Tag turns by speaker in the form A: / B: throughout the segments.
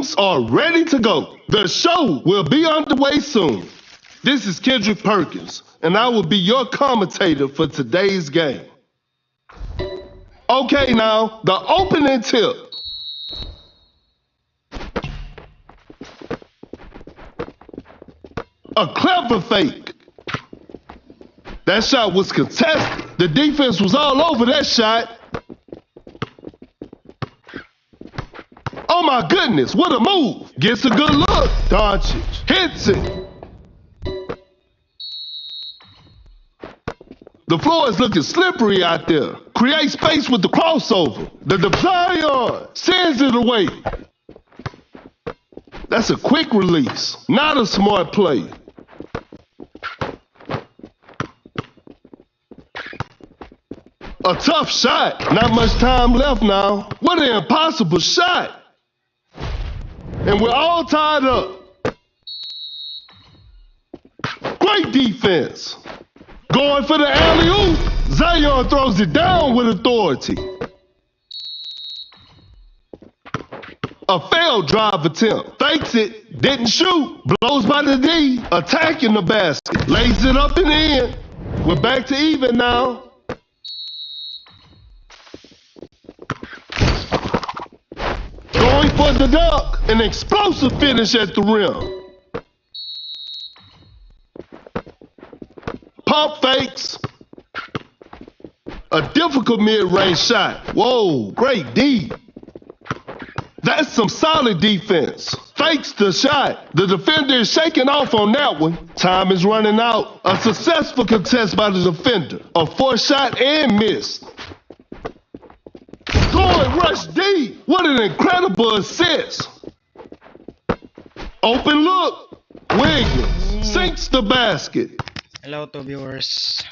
A: teams are ready to go. The show will be underway soon. This is Kendrick Perkins, and I will be your commentator for today's game. Okay, now, the opening tip. A clever fake. That shot was contested. The defense was all over that shot. Oh my goodness, what a move. Gets a good look. Doncic hits it. The floor is looking slippery out there. Create space with the crossover. The Zion sends it away. That's a quick release. Not a smart play. A tough shot. Not much time left now. What an impossible shot. And we're all tied up. Great defense. Going for the alley-oop. Zion throws it down with authority. A failed drive attempt. Fakes it. Didn't shoot. Blows by the D. Attacking the basket. Lays it up and in. We're back to even now. Going for the dunk. An explosive finish at the rim. Pump fakes. A difficult mid-range shot. Whoa, great D. That's some solid defense. Fakes the shot. The defender is shaking off on that one. Time is running out. A successful contest by the defender. A forced shot and missed. Going rush D. What an incredible assist. Open look. Wiggins sinks the basket.
B: Hello to viewers.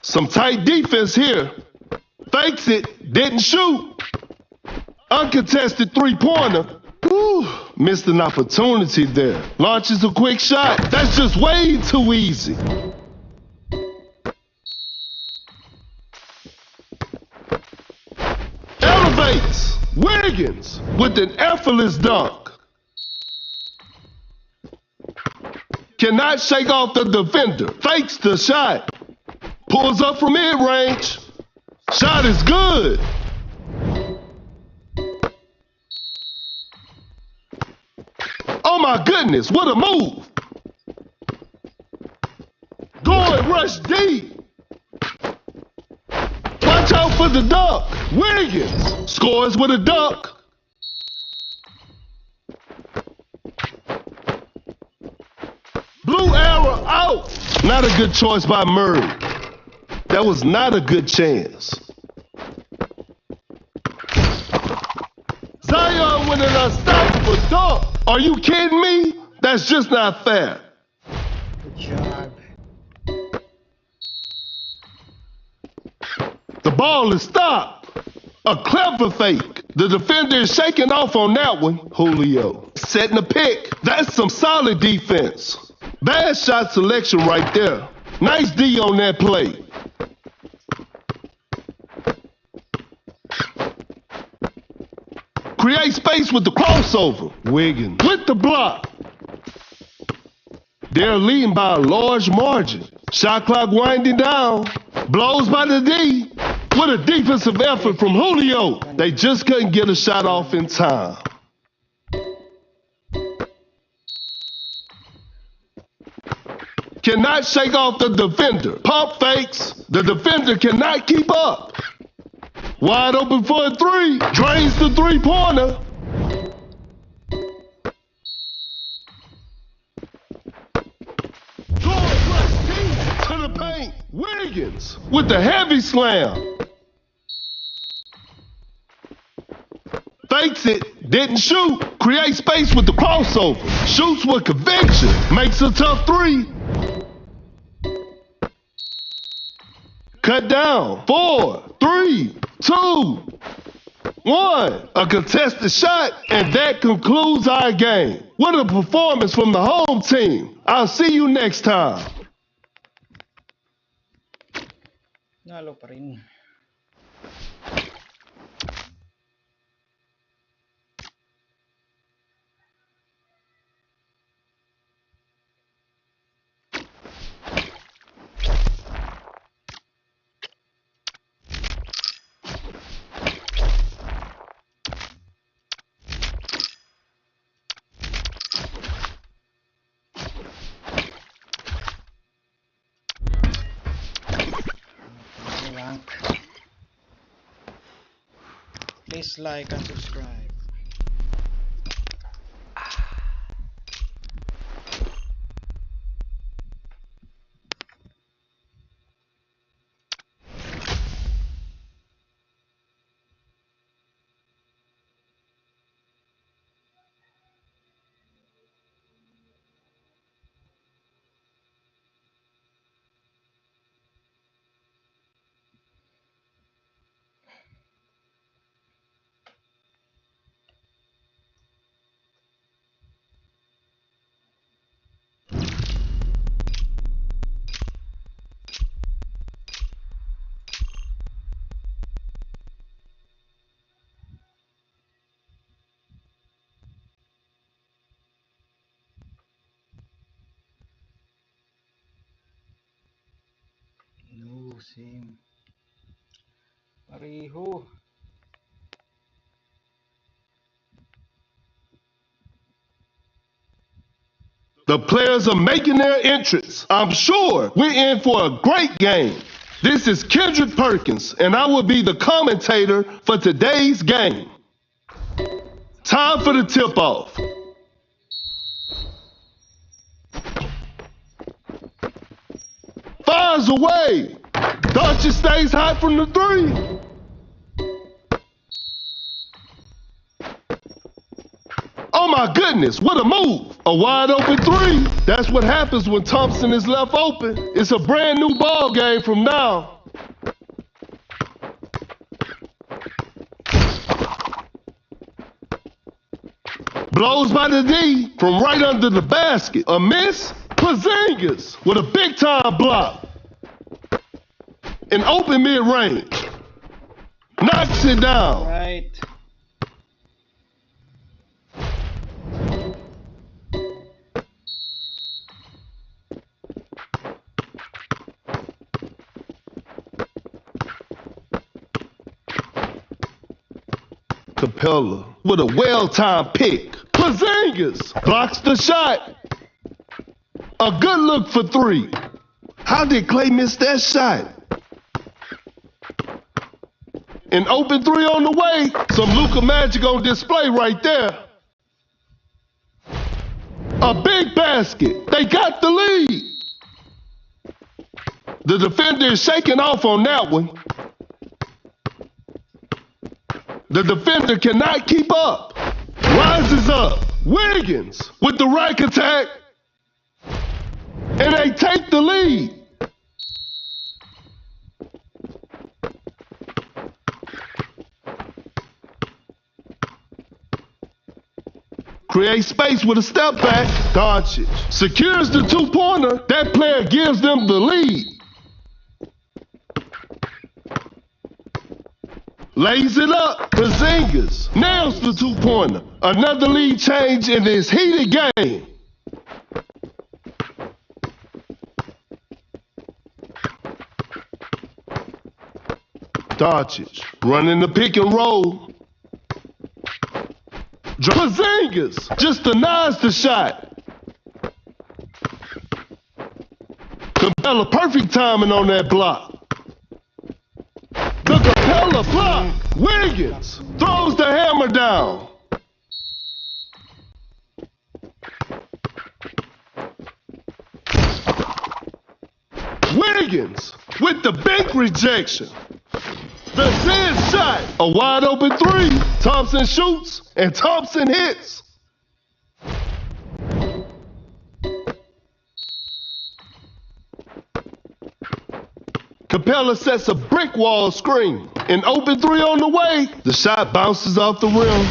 A: Some tight defense here. Fakes it. Didn't shoot. Uncontested three-pointer. Whew, missed an opportunity there. Launches a quick shot. That's just way too easy. Elevates. Wiggins with an effortless dunk. Cannot shake off the defender. Fakes the shot. Pulls up from mid-range. Shot is good. Oh my goodness, what a move. Going rush D. Watch out for the dunk. Wiggins scores with a dunk. Blue arrow out. Not a good choice by Murray. That was not a good chance. Zion with an unstoppable dunk. Are you kidding me? That's just not fair.
B: Good job.
A: The ball is stopped. A clever fake. The defender is shaking off on that one. Julio setting a pick. That's some solid defense. Bad shot selection right there. Nice D on that play. Create space with the crossover. Wiggins with the block. They're leading by a large margin. Shot clock winding down. Blows by the D. What a defensive effort from Julio. They just couldn't get a shot off in time. Cannot shake off the defender. Pump fakes. The defender cannot keep up. Wide open for a three. Drains the three-pointer. Going rush deep to the paint. Wiggins with the heavy slam. Fakes it. Didn't shoot. Create space with the crossover. Shoots with conviction. Makes a tough three. Cut down. 4, 3, 2, 1. A contested shot, and that concludes our game. What a performance from the home team. I'll see you next time.
B: Nalo pa rin. Please like and subscribe. No, same. Pareho.
A: The players are making their entrance. I'm sure we're in for a great game. This is Kendrick Perkins, and I will be the commentator for today's game. Time for the tip-off. Fires away. Dodger stays hot from the three. Oh my goodness, what a move. A wide open three. That's what happens when Thompson is left open. It's a brand new ball game from now. Blows by the D from right under the basket. A miss? Porzingis with a big time block. An open mid-range. Knocks it down.
B: Right.
A: Capella with a well-timed pick. Porzingis blocks the shot. A good look for three. How did Clay miss that shot? An open three on the way. Some Luka magic on display right there. A big basket. They got the lead. The defender is shaking off on that one. The defender cannot keep up. Rises up. Wiggins with the rack attack. And they take the lead. Create space with a step back. Doncic secures the two-pointer. That player gives them the lead. Lays it up. Porzingis nails the two-pointer. Another lead change in this heated game. Doncic running the pick and roll. Porzingis just denies the shot. Capella perfect timing on that block. The Capella block. Wiggins throws the hammer down. Wiggins with the big rejection. The Zen shot. A wide open three. Thompson shoots and Thompson hits. Capella sets a brick wall screen. An open three on the way. The shot bounces off the rim.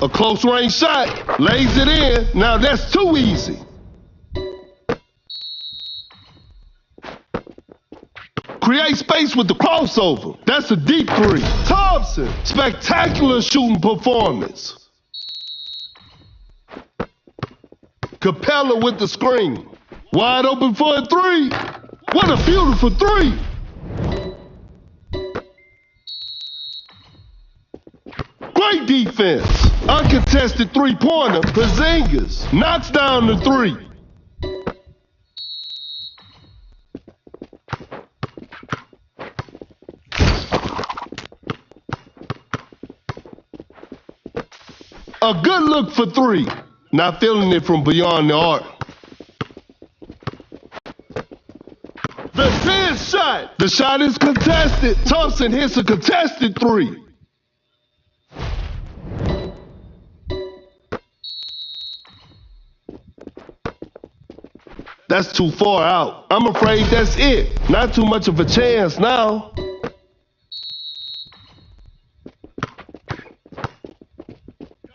A: A close range shot. Lays it in. Now that's too easy. Create space with the crossover. That's a deep three. Thompson. Spectacular shooting performance. Capella with the screen. Wide open for a three. What a beautiful three. Great defense. Uncontested three-pointer. Porzingis knocks down the three. A good look for three. Not feeling it from beyond the arc. The 10 shot. The shot is contested. Thompson hits a contested three. That's too far out. I'm afraid that's it. Not too much of a chance now.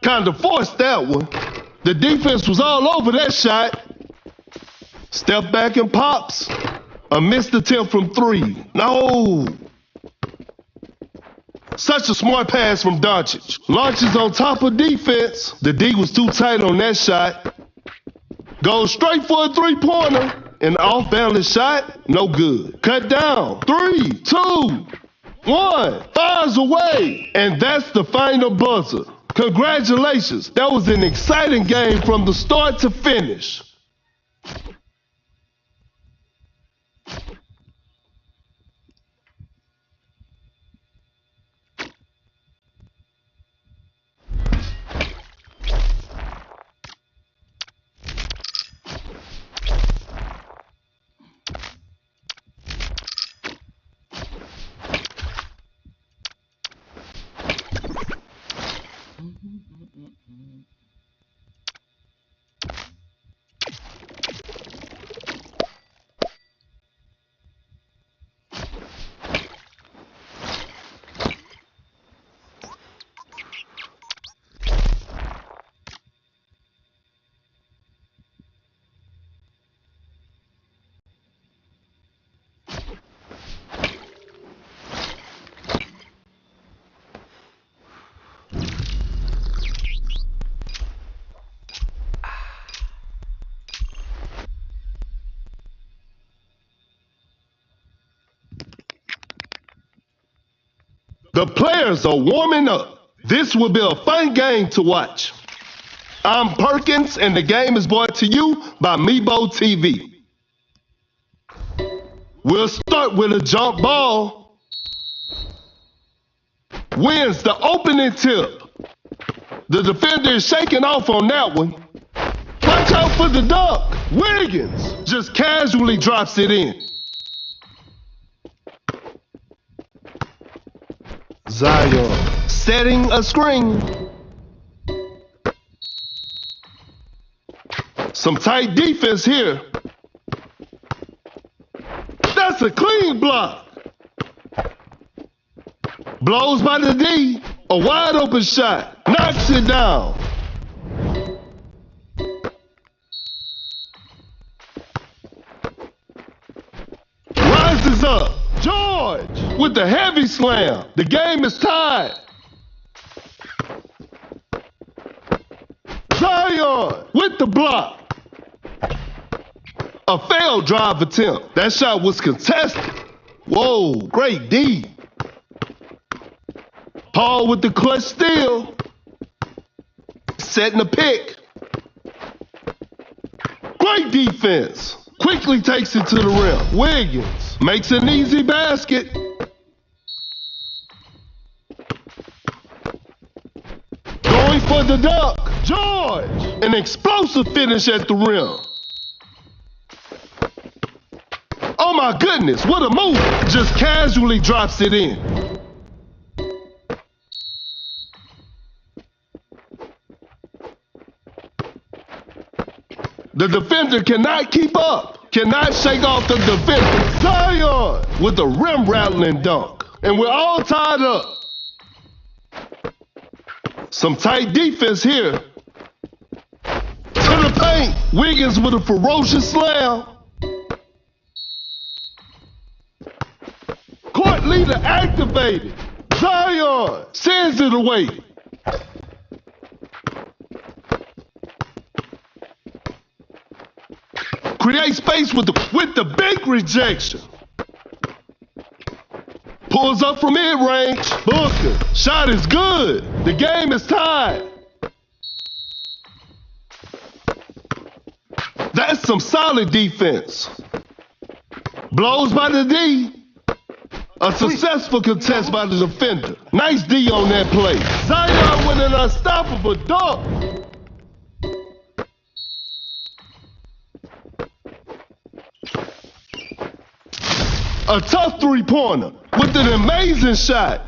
A: Kind of forced that one. The defense was all over that shot. Step back and pops. A missed attempt from three. No. Such a smart pass from Doncic. Launches on top of defense. The D was too tight on that shot. Goes straight for a three-pointer. An off-balance shot, no good. Cut down. 3, 2, 1. Fires away. And that's the final buzzer. Congratulations. That was an exciting game from the start to finish. The players are warming up. This will be a fun game to watch. I'm Perkins, and the game is brought to you by Mebo TV. We'll start with a jump ball. Wins the opening tip. The defender is shaking off on that one. Watch out for the dunk. Wiggins just casually drops it in. Zion setting a screen. Some tight defense here. That's a clean block. Blows by the D. A wide open shot. Knocks it down. Rises up. George with the heavy slam. The game is tied. Zion with the block. A failed drive attempt. That shot was contested. Whoa, great D. Paul with the clutch steal. Setting a pick. Great defense. Quickly takes it to the rim. Wiggins makes an easy basket. Going for the dunk. George. An explosive finish at the rim. Oh my goodness, what a move. Just casually drops it in. The defender cannot keep up. Cannot shake off the defender. Zion with a rim-rattling dunk. And we're all tied up. Some tight defense here. To the paint. Wiggins with a ferocious slam. Court leader activated. Zion sends it away. Create space with the big rejection. Pulls up from mid-range. Booker. Shot is good. The game is tied. That's some solid defense. Blows by the D. A successful contest by the defender. Nice D on that play. Zion with an unstoppable dunk. A tough three-pointer with an amazing shot.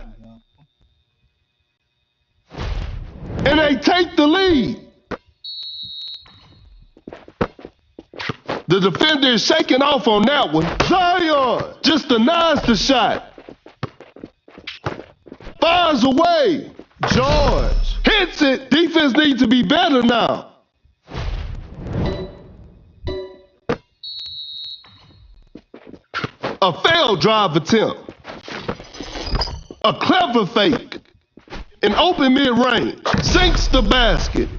A: And they take the lead. The defender is shaking off on that one. Zion just denies the shot. Fires away. George hits it. Defense needs to be better now. A failed drive attempt. A clever fake. An open mid-range. Sinks the basket.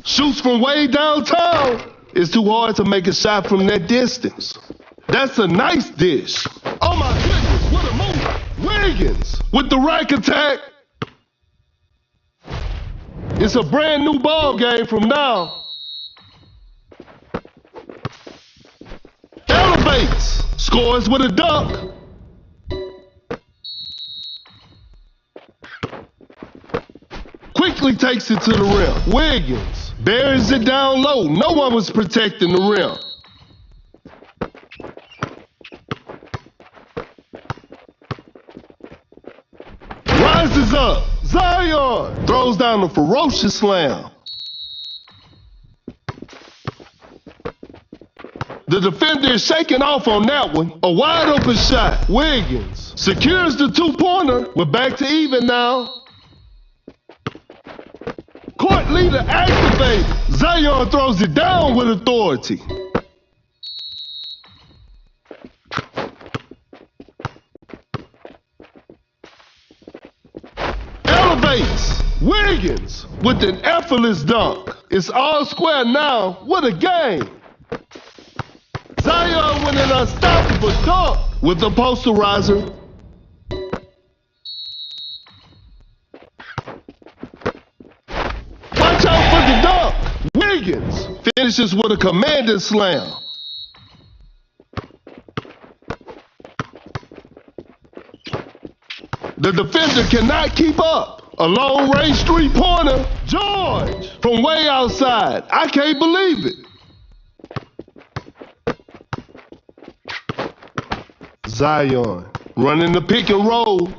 A: Shoots from way downtown. It's too hard to make a shot from that distance. That's a nice dish. Oh my goodness, what a move. Wiggins with the rack attack. It's a brand new ball game from now. Elevates. Scores with a dunk. Quickly takes it to the rim. Wiggins buries it down low. No one was protecting the rim. Rises up. Zion throws down a ferocious slam. The defender is shaking off on that one. A wide open shot. Wiggins secures the two-pointer. We're back to even now. Court leader activated. Zion throws it down with authority. Elevates. Wiggins with an effortless dunk. It's all square now. What a game. Zion with an unstoppable dunk with the posterizer. Watch out for the dunk. Wiggins finishes with a commanding slam. The defender cannot keep up. A long-range three-pointer. George from way outside. I can't believe it. Zion running the pick and roll.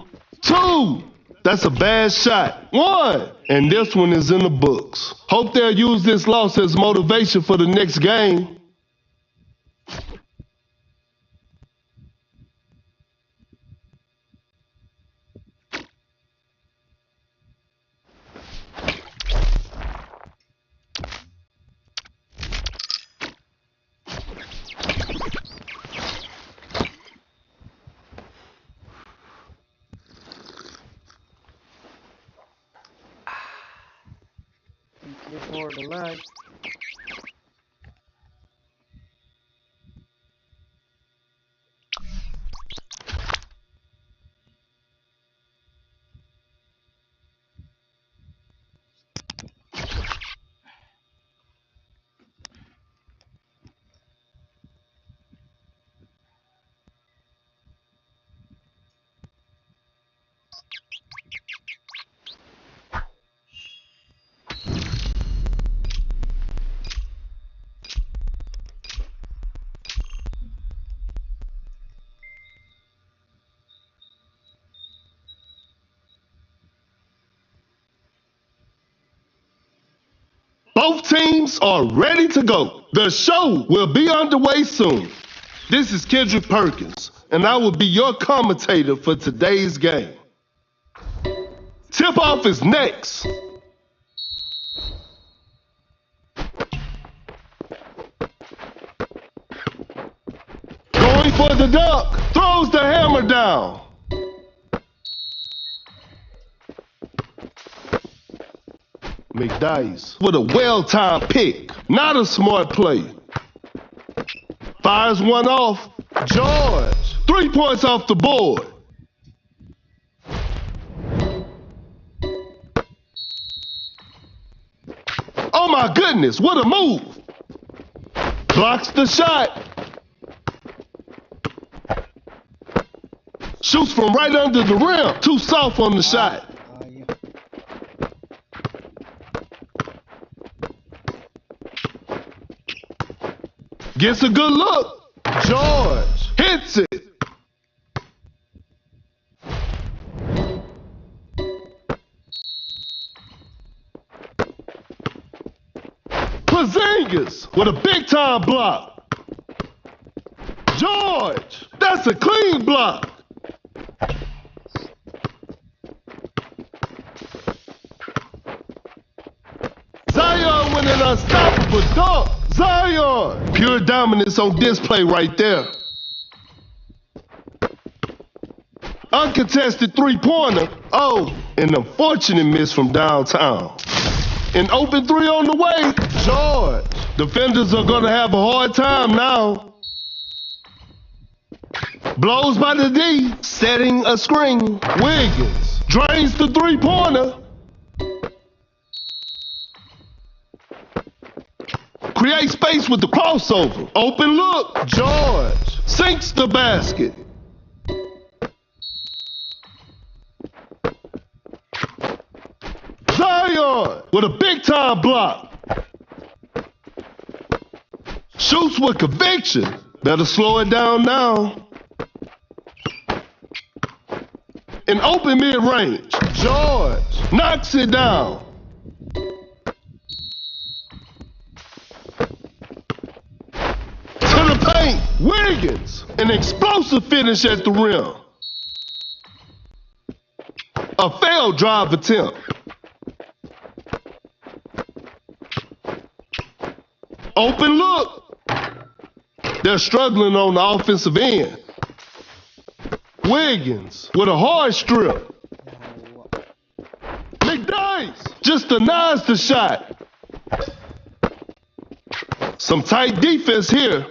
A: 2. That's a bad shot. 1. And this one is in the books. Hope they'll use this loss as motivation for the next game.
B: Before the lag.
A: Both teams are ready to go. The show will be underway soon. This is Kendrick Perkins, and I will be your commentator for today's game. Tip-off is next. Going for the dunk, throws the hammer down. McDice with a well-timed pick. Not a smart play. Fires one off. George. 3 points off the board. Oh my goodness, what a move. Blocks the shot. Shoots from right under the rim. Too soft on the shot.
B: Yeah.
A: Gets a good look. George hits it. Porzingis with a big time block. George, that's a clean block. Zion with an unstoppable dunk. Zion, pure dominance on display right there. Uncontested three-pointer. Oh, an unfortunate miss from downtown. An open three on the way. George. Defenders are going to have a hard time now. Blows by the D. Setting a screen. Wiggins drains the three-pointer. Create space with the crossover. Open look. George sinks the basket. Zion with a big time block. Shoots with conviction. Better slow it down now. An open mid-range. George knocks it down. To the paint. Wiggins. An explosive finish at the rim. A failed drive attempt. Open look. They're struggling on the offensive end. Wiggins with a hard strip. McDice just denies the shot. Some tight defense here.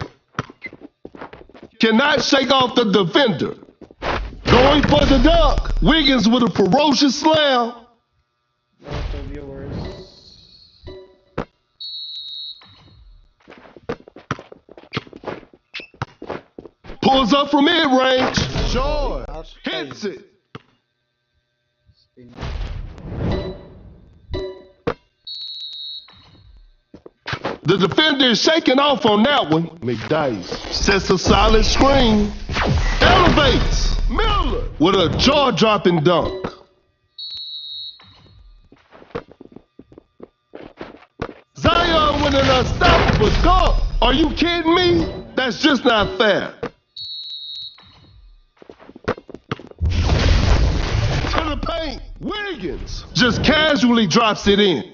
A: Cannot shake off the defender. Going for the dunk. Wiggins with a ferocious slam.
B: Also viewers.
A: Pulls up from mid-range. George hits it. The defender is shaking off on that one. McDice sets a solid screen. Elevates. Miller with a jaw-dropping dunk. Zion with an unstoppable dunk. Are you kidding me? That's just not fair. To the paint. Wiggins just casually drops it in.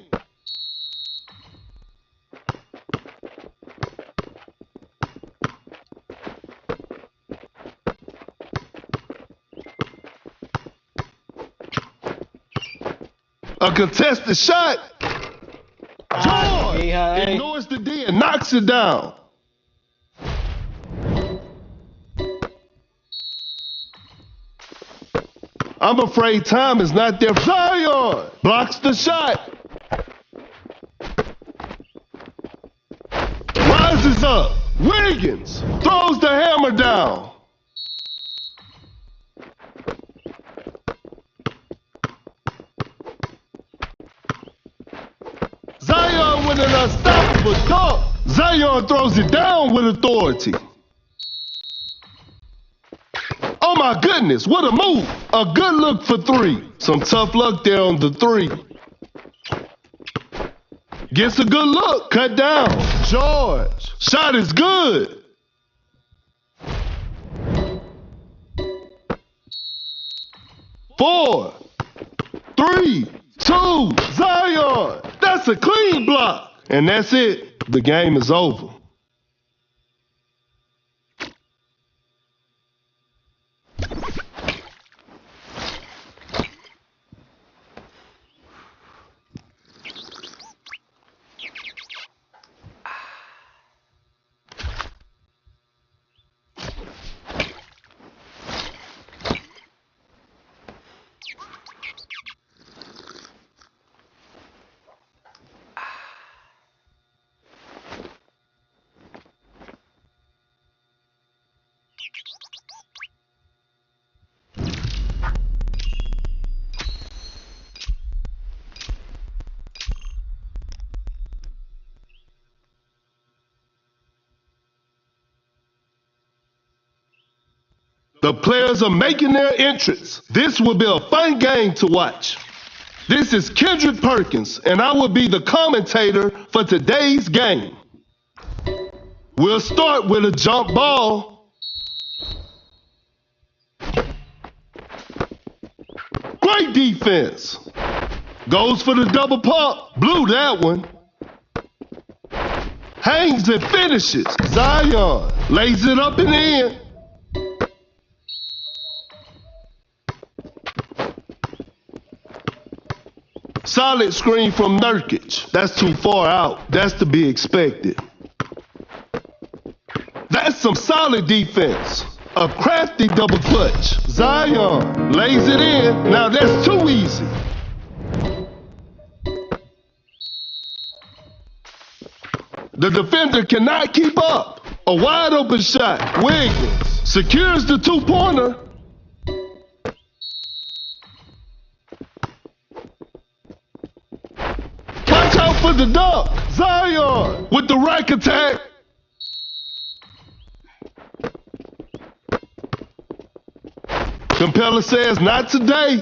A: A contested shot. George ignores the D and knocks it down. I'm afraid time is not there. Zion blocks the shot. Rises up. Wiggins throws the hammer down. Zion with an unstoppable dunk. Zion throws it down with authority. Oh my goodness, what a move. A good look for three. Some tough luck there on the three. Gets a good look, cut down. George, shot is good. Four, three, two, Zion. That's a clean block. And that's it. The game is over. The players are making their entrance. This will be a fun game to watch. This is Kendrick Perkins, and I will be the commentator for today's game. We'll start with a jump ball. Great defense. Goes for the double pump. Blew that one. Hangs and finishes. Zion lays it up and in. Solid screen from Nurkic. That's too far out. That's to be expected. That's some solid defense. A crafty double clutch. Zion lays it in. Now that's too easy. The defender cannot keep up. A wide open shot. Wiggins secures the two-pointer. Watch out for the dunk. Zion with the rack attack. Capella says, not today.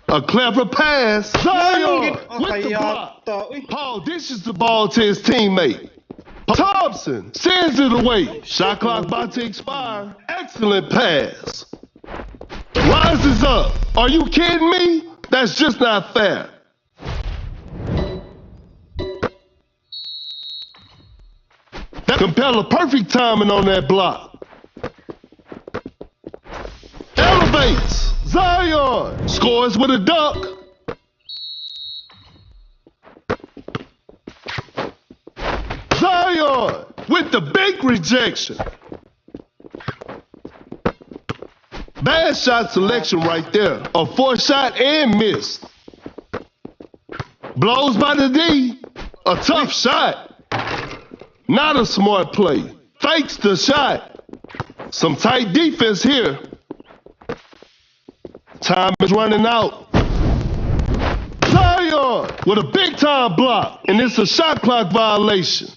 A: A clever pass. Zion with the block. Paul dishes the ball to his teammate. Thompson sends it away. Shot clock about to expire. Excellent pass. Rises up. Are you kidding me? That's just not fair. Capella perfect timing on that block. Elevates. Zion scores with a dunk. Zion with the big rejection. Bad shot selection right there. A forced shot and missed. Blows by the D. A tough shot. Not a smart play. Fakes the shot. Some tight defense here. Time is running out. Zion with a big time block, and it's a shot clock violation.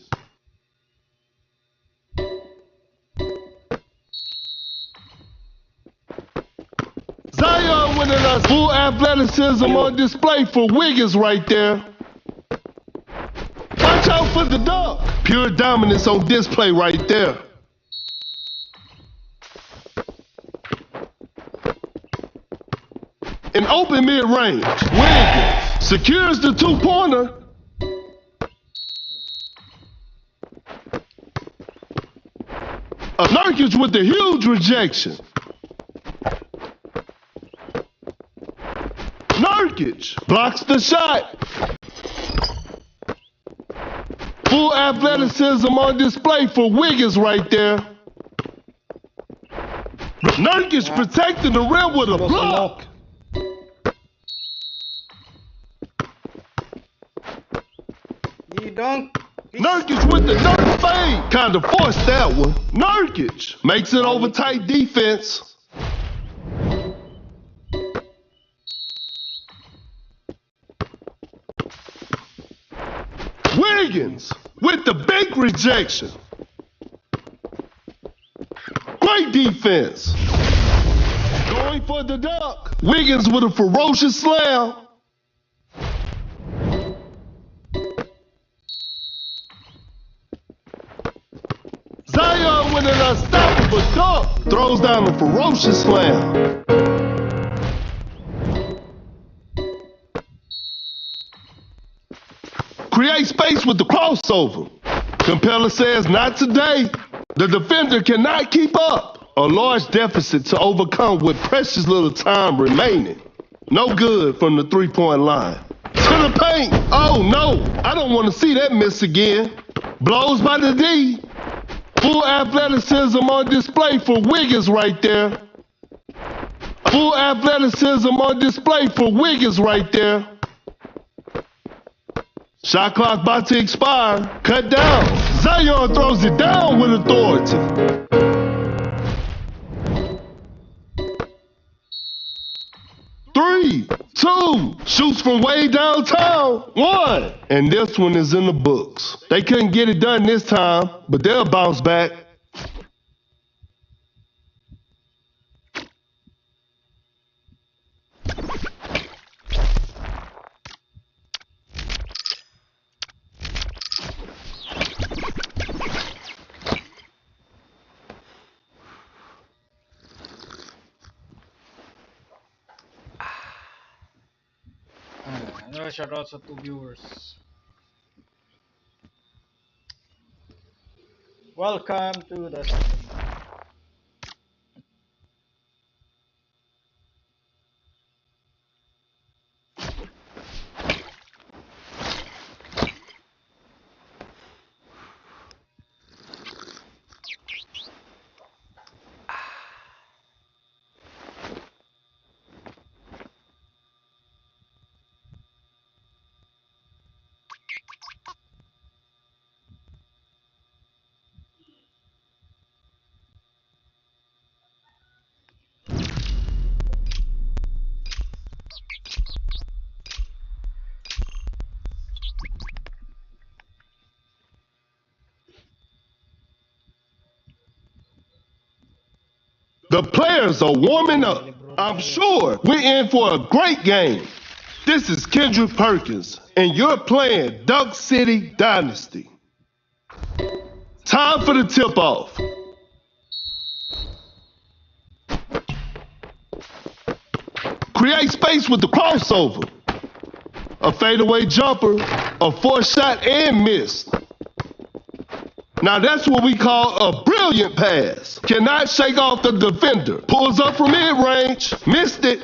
A: Zion winning us full athleticism on display for Wiggins right there. Watch out for the dunk. Pure dominance on display right there. An open mid-range. Wiggins secures the two-pointer. Nurkic with the huge rejection. Nurkic blocks the shot. Full athleticism on display for Wiggins right there. Nurkic protecting the rim with a block. Nurkic with the dirt fade. Kinda forced that one. Nurkic makes it over tight defense. Wiggins with the big rejection. Great defense. Going for the dunk. Wiggins with a ferocious slam. Zion with an unstoppable dunk. Throws down a ferocious slam. Create space with the crossover. Capella says, not today. The defender cannot keep up. A large deficit to overcome with precious little time remaining. No good from the three-point line. To the paint. Oh, no. I don't want to see that miss again. Blows by the D. Full athleticism on display for Wiggins right there. Full athleticism on display for Wiggins right there. Shot clock about to expire. Cut down. Zion throws it down with authority. Three, two, shoots from way downtown. One. And this one is in the books. They couldn't get it done this time, but they'll bounce back.
B: Shout out to viewers. Welcome to the stream.
A: The players are warming up. I'm sure we're in for a great game. This is Kendrick Perkins, and you're playing Duck City Dynasty. Time for the tip-off. Create space with the crossover. A fadeaway jumper, a forced shot and miss. Now that's what we call a brilliant pass. Cannot shake off the defender. Pulls up from mid-range. Missed it.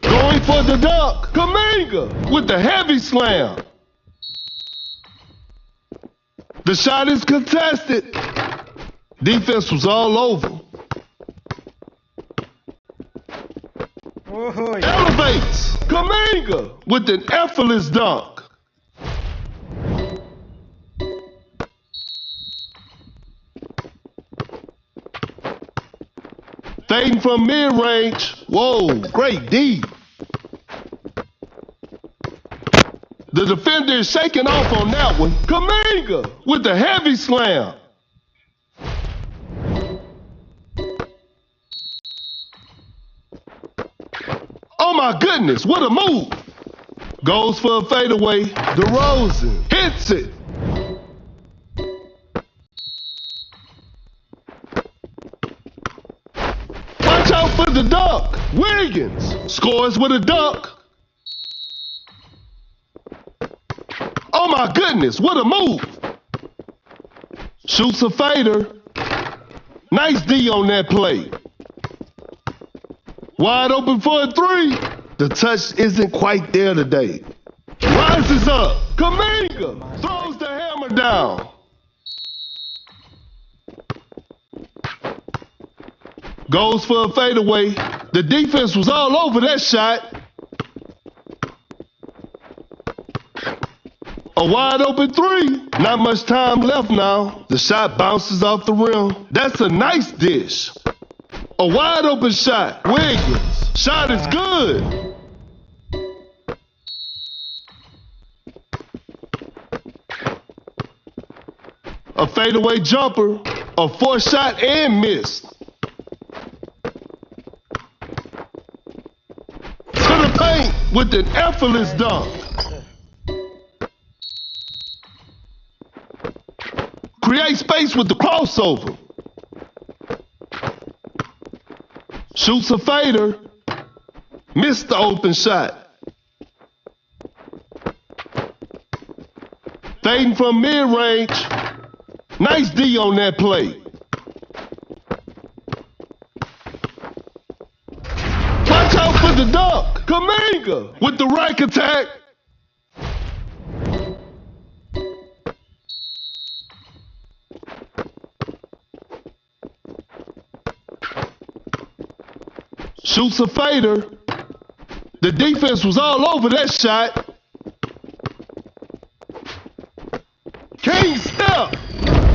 A: Going for the dunk. Kaminga with the heavy slam. The shot is contested. Defense was all over.
B: Oh, yeah.
A: Elevates. Kaminga with an effortless dunk. Fading from mid-range. Whoa, great D. The defender is shaking off on that one. Kaminga with the heavy slam. Oh my goodness, what a move. Goes for a fadeaway. DeRozan hits it. Watch out for the dunk. Wiggins scores with a dunk. Oh my goodness, what a move. Shoots a fader. Nice D on that play. Wide open for a three. The touch isn't quite there today. Rises up. Kaminga throws the hammer down. Goes for a fadeaway. The defense was all over that shot. A wide open three. Not much time left now. The shot bounces off the rim. That's a nice dish. A wide open shot. Wiggins. Shot is good. A fadeaway jumper. A forced shot and missed. To the paint with an effortless dunk. Create space with the crossover. Shoots a fader. Missed the open shot. Fading from mid-range. Nice D on that play. Watch out for the dunk. Kaminga with the rack attack. Shoots a fader. The defense was all over that shot. King step.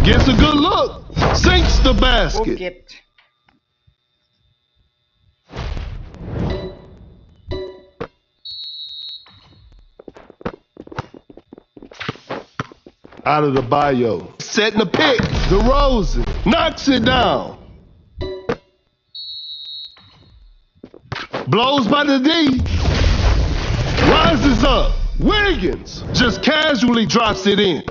A: Gets a good look. Sinks the basket.
B: Book it.
A: Out of the bio. Setting the pick. DeRozan knocks it down. Blows by the D. Rises up. Wiggins just casually drops it in.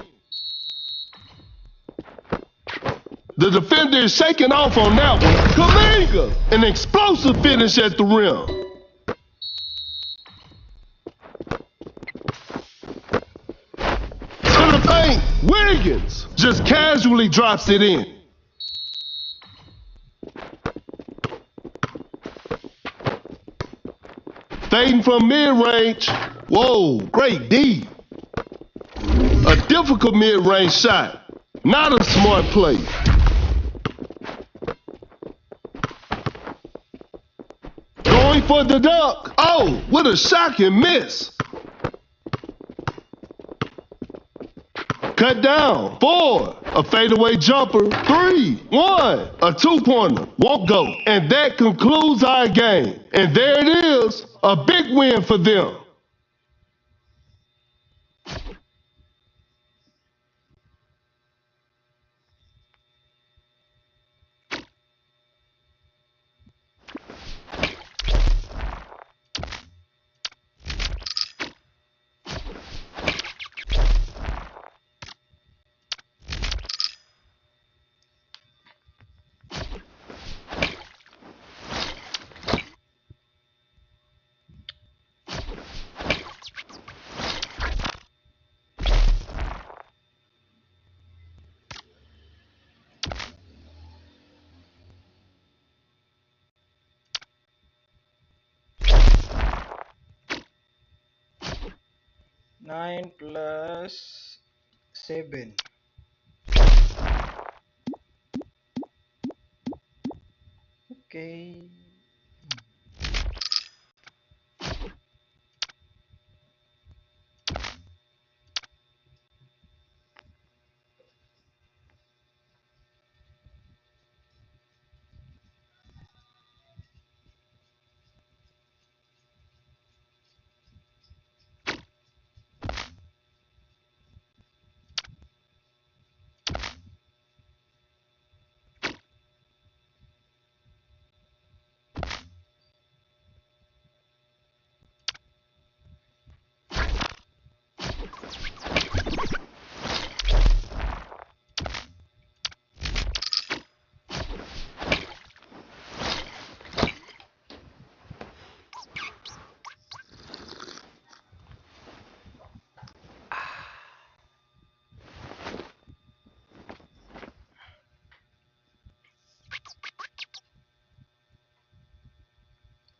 A: The defender is shaking off on that one. Kaminga, an explosive finish at the rim. Wiggins just casually drops it in. Fading from mid-range. Whoa, great D. A difficult mid-range shot. Not a smart play. Going for the dunk. Oh, what a shocking miss. Cut down. 4. A fadeaway jumper. 3. 1. A two-pointer. Won't go. And that concludes our game. And there it is. A big win for them.
B: Nine plus 7. Okay.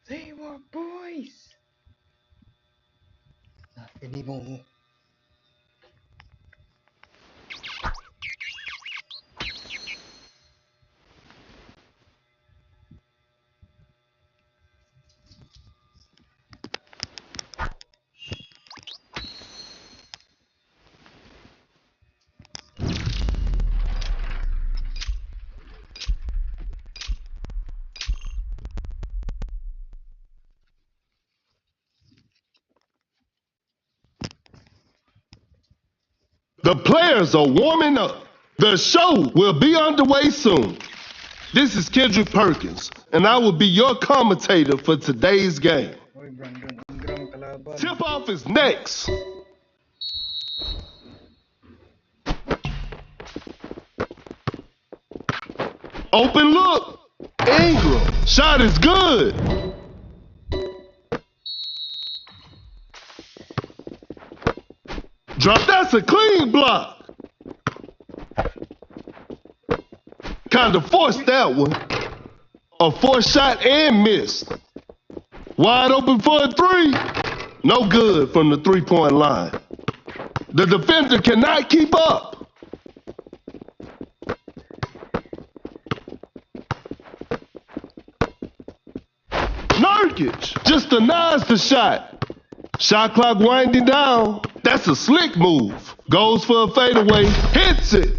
B: They were boys. Not anymore.
A: The players are warming up. The show will be underway soon. This is Kendrick Perkins, and I will be your commentator for today's game.
B: Oy, Brandon Ingram kalaban.
A: Tip-off is next. Open look. Ingram. Shot is good. Drop. That's a clean block. Kind of forced that one. A forced shot and missed. Wide open for a 3. No good from the three-point line. The defender cannot keep up. Nurkic just denies the shot. Shot clock winding down. That's a slick move. Goes for a fadeaway. Hits it.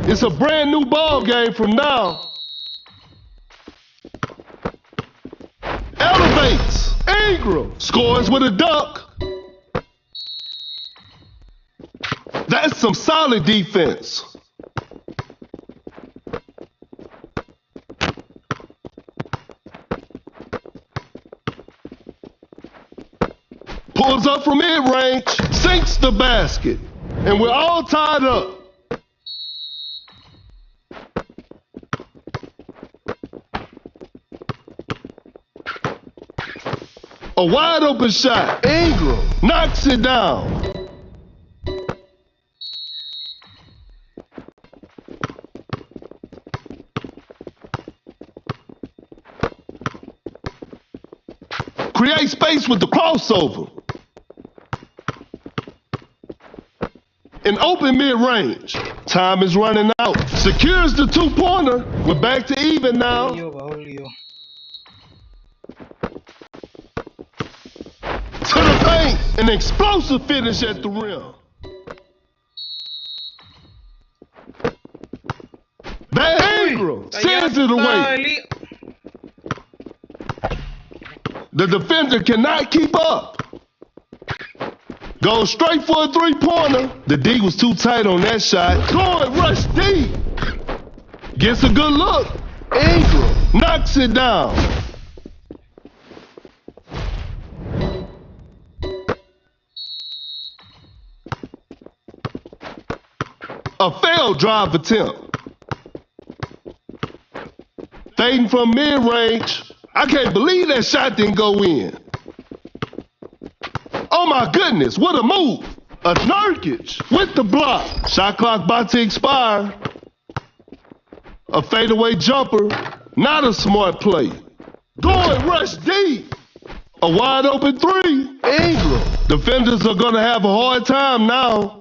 A: It's a brand new ball game from now. Elevates. Ingram scores with a dunk. That's some solid defense. Pulls up from mid-range, sinks the basket, and we're all tied up. A wide open shot. Ingram knocks it down. Create space with the crossover. In open mid-range. Time is running out. Secures the two-pointer. We're back to even now.
B: Julio.
A: To the paint. An explosive finish at the rim. That Ingram sends it away. The defender cannot keep up. Goes straight for a three-pointer. The D was too tight on that shot. Going rush deep. Gets a good look. Ingram knocks it down. A failed drive attempt. Fading from mid-range. I can't believe that shot didn't go in. Oh my goodness, what a move. A Nurkic with the block. Shot clock about to expire. A fadeaway jumper. Not a smart play. Going rush deep. A wide open three. Ingram. Defenders are going to have a hard time now.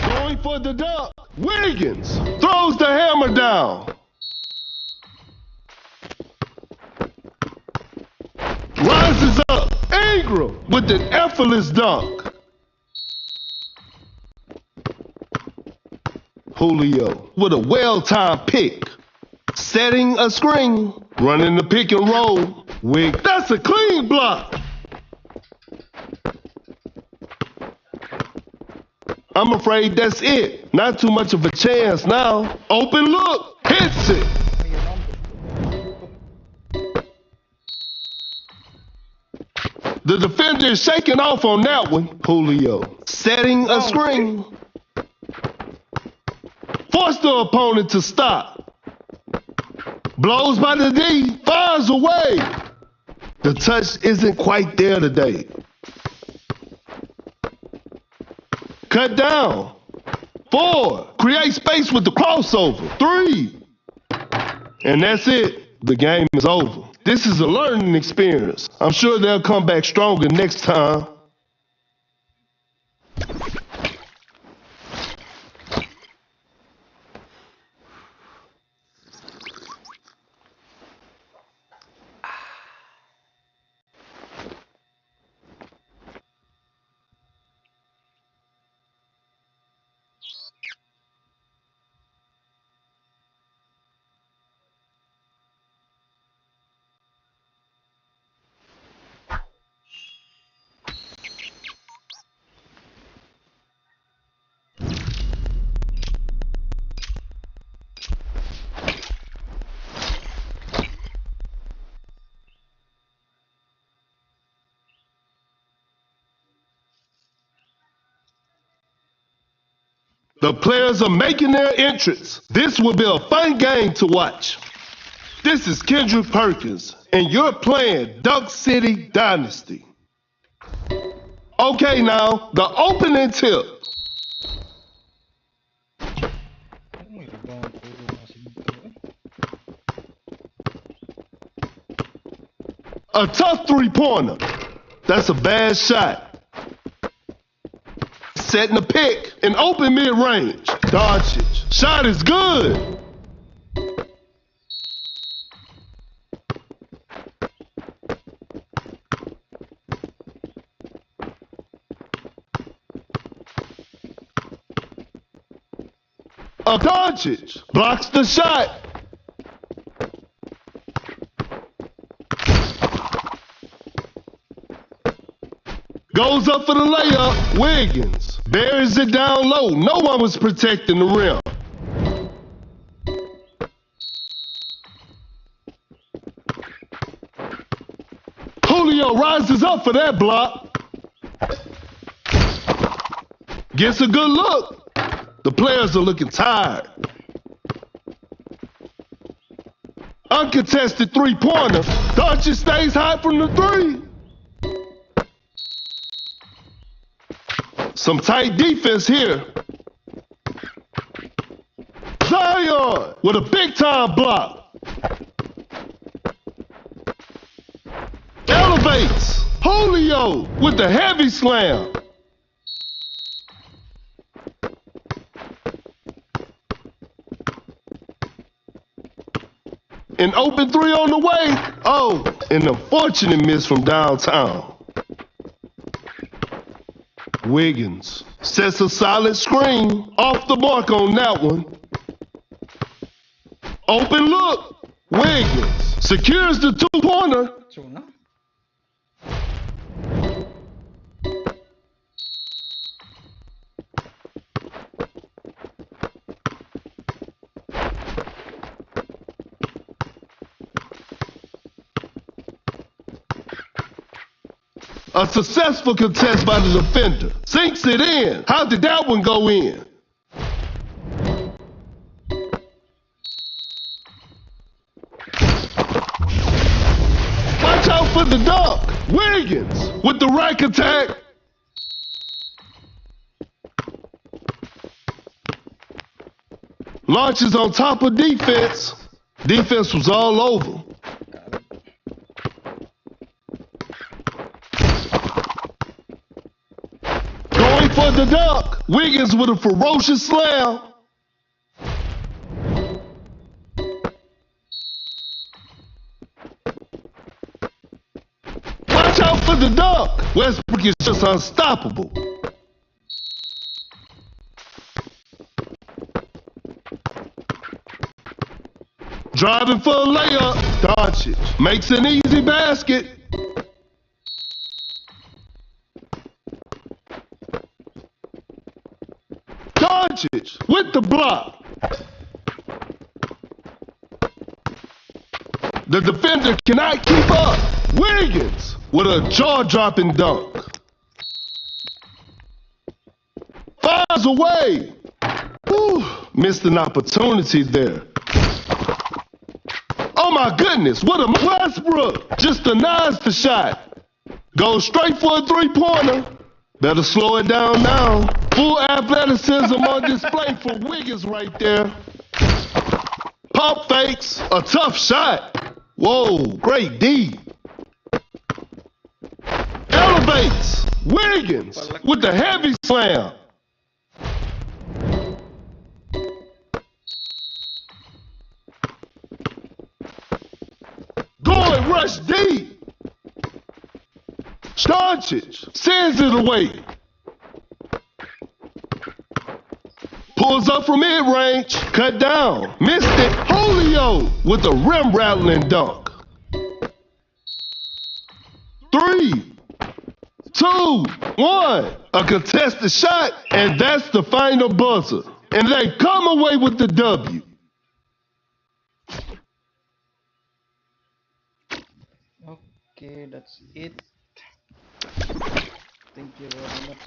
A: Going for the dunk. Wiggins throws the hammer down. Rises up. Ingram with an effortless dunk. Julio with a well-timed pick. Setting a screen. Running the pick and roll. Wig. That's a clean block. I'm afraid that's it. Not too much of a chance now. Open look. Hits it. The defender is shaking off on that one. Julio setting a screen. Force the opponent to stop. Blows by the D. Fires away. The touch isn't quite there today. Cut down. 4. Create space with the crossover. 3. And that's it. The game is over. This is a learning experience. I'm sure they'll come back stronger next time. The players are making their entrance. This will be a fun game to watch. This is Kendrick Perkins, and you're playing Duck City Dynasty. Okay, now, the opening tip. A tough three-pointer. That's a bad shot. Setting a pick in open mid-range. Doncic. Shot is good. Doncic blocks the shot. Goes up for the layup. Wiggins buries it down low. No one was protecting the rim. Julio rises up for that block. Gets a good look. The players are looking tired. Uncontested three-pointer. Doncic stays high from the three. Some tight defense here. Zion with a big-time block. Elevates. Julio with the heavy slam. An open three on the way. Oh, an unfortunate miss from downtown. Wiggins sets a solid screen. Off the mark on that one. Open look. Wiggins secures the two-pointer.
B: Zona.
A: A successful contest by the defender. Sinks it in. How did that one go in? Watch out for the dunk. Wiggins with the rack attack. Launches on top of defense. Defense was all over. Going for the dunk. Wiggins with a ferocious slam. Watch out for the dunk. Westbrook is just unstoppable. Driving for a layup. Doncic makes an easy basket. Doncic with the block. The defender cannot keep up. Wiggins with a jaw-dropping dunk. Fires away. Whew, missed an opportunity there. Oh my goodness, what a Westbrook. Just denies the shot. Goes straight for a three-pointer. Better slow it down now. Full athleticism on display for Wiggins right there. Pump fakes, a tough shot. Whoa, great D. Elevates. Wiggins with the heavy slam. Going rush deep. Doncic sends it away. Pulls up from mid-range. Cut down. Missed it. Julio with a rim-rattling dunk. 3, 2, 1. A contested shot, and that's the final buzzer. And they come away with the W.
B: Okay, that's it. Thank you very much.